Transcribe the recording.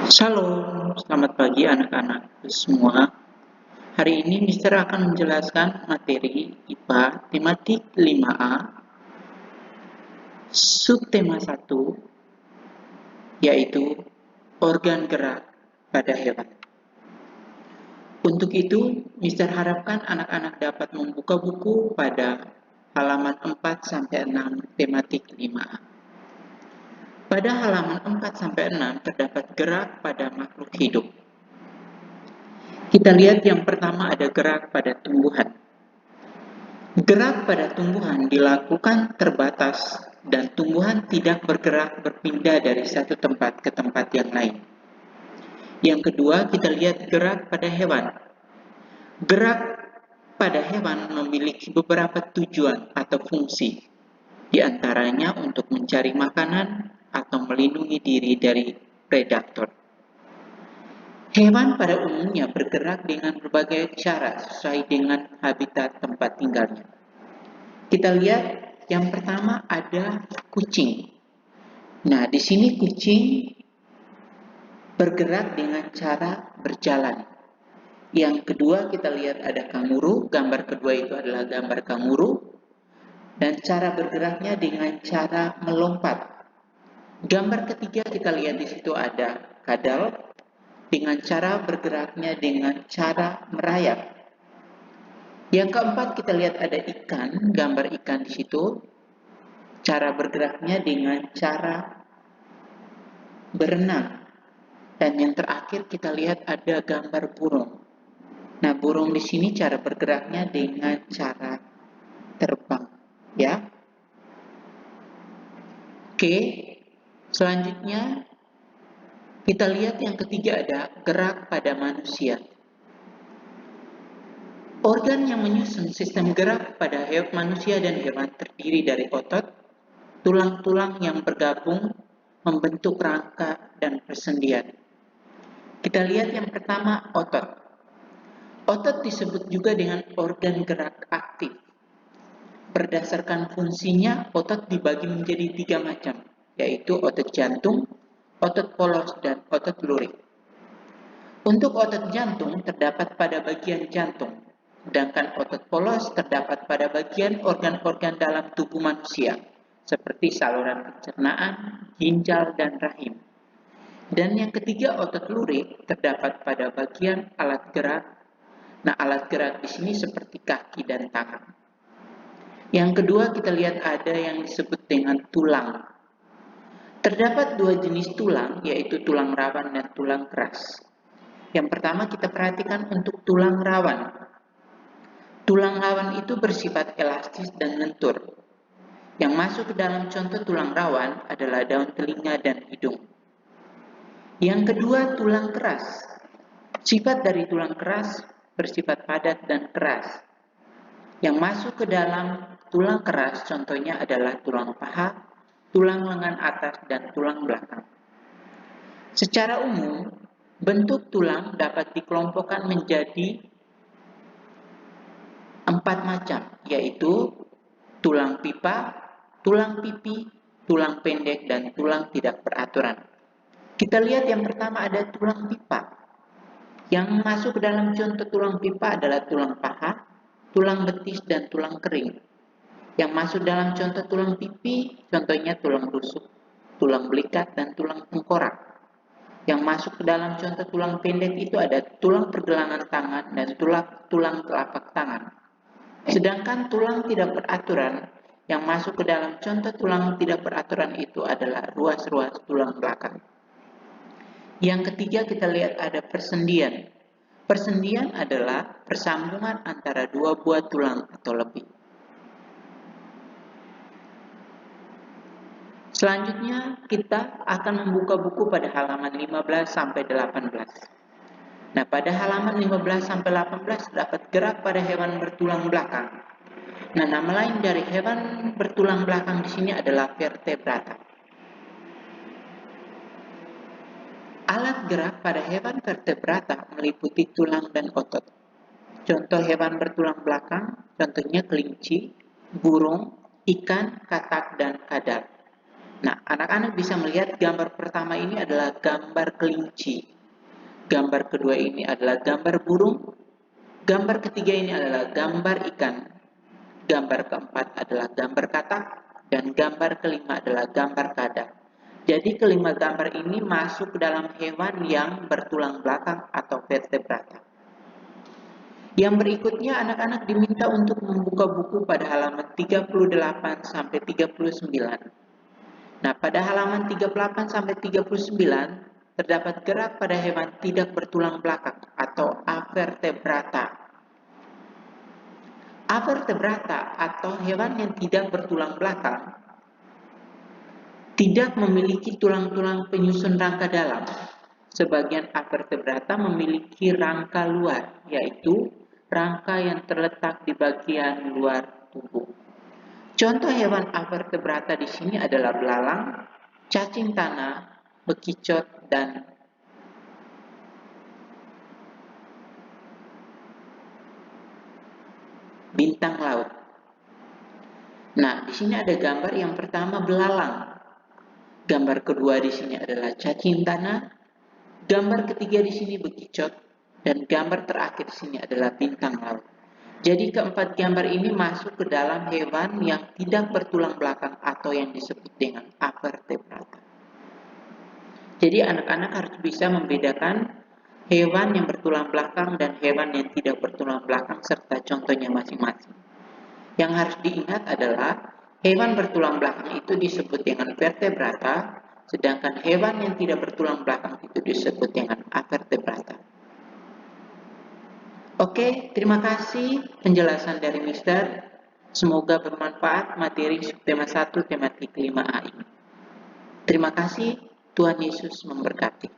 Shalom, selamat pagi anak-anak semua. Hari ini Mister akan menjelaskan materi IPA tematik 5A, subtema 1, yaitu organ gerak pada hewan. Untuk itu, Mister harapkan anak-anak dapat membuka buku pada halaman 4-6 tematik 5A. Pada halaman 4-6 terdapat gerak pada makhluk hidup. Kita lihat yang pertama ada gerak pada tumbuhan. Gerak pada tumbuhan dilakukan terbatas dan tumbuhan tidak bergerak berpindah dari satu tempat ke tempat yang lain. Yang kedua, kita lihat gerak pada hewan. Gerak pada hewan memiliki beberapa tujuan atau fungsi, di antaranya untuk mencari makanan atau melindungi diri dari predator. Hewan pada umumnya bergerak dengan berbagai cara sesuai dengan habitat tempat tinggalnya. Kita lihat yang pertama ada kucing. Nah, di sini kucing bergerak dengan cara berjalan. Yang kedua kita lihat ada kanguru. Gambar kedua itu adalah gambar kanguru. Dan cara bergeraknya dengan cara melompat. Gambar ketiga kita lihat di situ ada kadal. Dengan cara bergeraknya dengan cara merayap. Yang keempat kita lihat ada ikan, gambar ikan di situ. Cara bergeraknya dengan cara berenang. Dan yang terakhir kita lihat ada gambar burung. Nah, burung di sini cara bergeraknya dengan cara terbang, ya. Oke. Selanjutnya kita lihat yang ketiga ada gerak pada manusia. Organ yang menyusun sistem gerak pada manusia dan hewan terdiri dari otot, tulang-tulang yang bergabung membentuk rangka dan persendian. Kita lihat yang pertama, otot. Otot disebut juga dengan organ gerak aktif. Berdasarkan fungsinya, otot dibagi menjadi 3 macam, yaitu otot jantung, otot polos, dan otot lurik. Untuk otot jantung terdapat pada bagian jantung, sedangkan otot polos terdapat pada bagian organ-organ dalam tubuh manusia, seperti saluran pencernaan, ginjal, dan rahim. Dan yang ketiga, otot lurik terdapat pada bagian alat gerak. Nah, alat gerak di sini seperti kaki dan tangan. Yang kedua, kita lihat ada yang disebut dengan tulang. Terdapat 2 jenis tulang, yaitu tulang rawan dan tulang keras. Yang pertama kita perhatikan untuk tulang rawan. Tulang rawan itu bersifat elastis dan lentur. Yang masuk ke dalam contoh tulang rawan adalah daun telinga dan hidung. Yang kedua, tulang keras. Sifat dari tulang keras bersifat padat dan keras. Yang masuk ke dalam tulang keras contohnya adalah tulang paha, tulang lengan atas, dan tulang belakang. Secara umum, bentuk tulang dapat dikelompokkan menjadi 4 macam, yaitu tulang pipa, tulang pipi, tulang pendek, dan tulang tidak beraturan. Kita lihat yang pertama ada tulang pipa. Yang masuk ke dalam contoh tulang pipa adalah tulang paha, tulang betis, dan tulang kering. Yang masuk dalam contoh tulang pipi, contohnya tulang rusuk, tulang belikat, dan tulang tengkorak. Yang masuk ke dalam contoh tulang pendek itu ada tulang pergelangan tangan dan tulang telapak tangan. Sedangkan tulang tidak beraturan, yang masuk ke dalam contoh tulang tidak beraturan itu adalah ruas-ruas tulang belakang. Yang ketiga kita lihat ada persendian. Persendian adalah persambungan antara 2 buah tulang atau lebih. Selanjutnya kita akan membuka buku pada halaman 15-18. Nah, pada halaman 15-18 terdapat gerak pada hewan bertulang belakang. Nah, nama lain dari hewan bertulang belakang di sini adalah vertebrata. Alat gerak pada hewan vertebrata meliputi tulang dan otot. Contoh hewan bertulang belakang, contohnya kelinci, burung, ikan, katak, dan kadal. Nah, anak-anak bisa melihat gambar pertama ini adalah gambar kelinci. Gambar kedua ini adalah gambar burung. Gambar ketiga ini adalah gambar ikan. Gambar keempat adalah gambar katak. Dan gambar kelima adalah gambar kadal. Jadi kelima gambar ini masuk ke dalam hewan yang bertulang belakang atau vertebrata. Yang berikutnya anak-anak diminta untuk membuka buku pada halaman 38 sampai 39. Nah, pada halaman 38 sampai 39 terdapat gerak pada hewan tidak bertulang belakang atau avertebrata. Avertebrata atau hewan yang tidak bertulang belakang tidak memiliki tulang-tulang penyusun rangka dalam. Sebagian avertebrata memiliki rangka luar, yaitu rangka yang terletak di bagian luar tubuh. Contoh hewan avertebrata di sini adalah belalang, cacing tanah, bekicot, dan bintang laut. Nah, di sini ada gambar yang pertama belalang. Gambar kedua di sini adalah cacing tanah. Gambar ketiga di sini bekicot. Dan gambar terakhir di sini adalah bintang laut. Jadi keempat gambar ini masuk ke dalam hewan yang tidak bertulang belakang atau yang disebut dengan avertebrata. Jadi anak-anak harus bisa membedakan hewan yang bertulang belakang dan hewan yang tidak bertulang belakang serta contohnya masing-masing. Yang harus diingat adalah hewan bertulang belakang itu disebut dengan vertebrata, sedangkan hewan yang tidak bertulang belakang itu disebut dengan avertebrata. Oke, terima kasih penjelasan dari Mister. Semoga bermanfaat materi tema 1 tematik 5A ini. Terima kasih, Tuhan Yesus memberkati.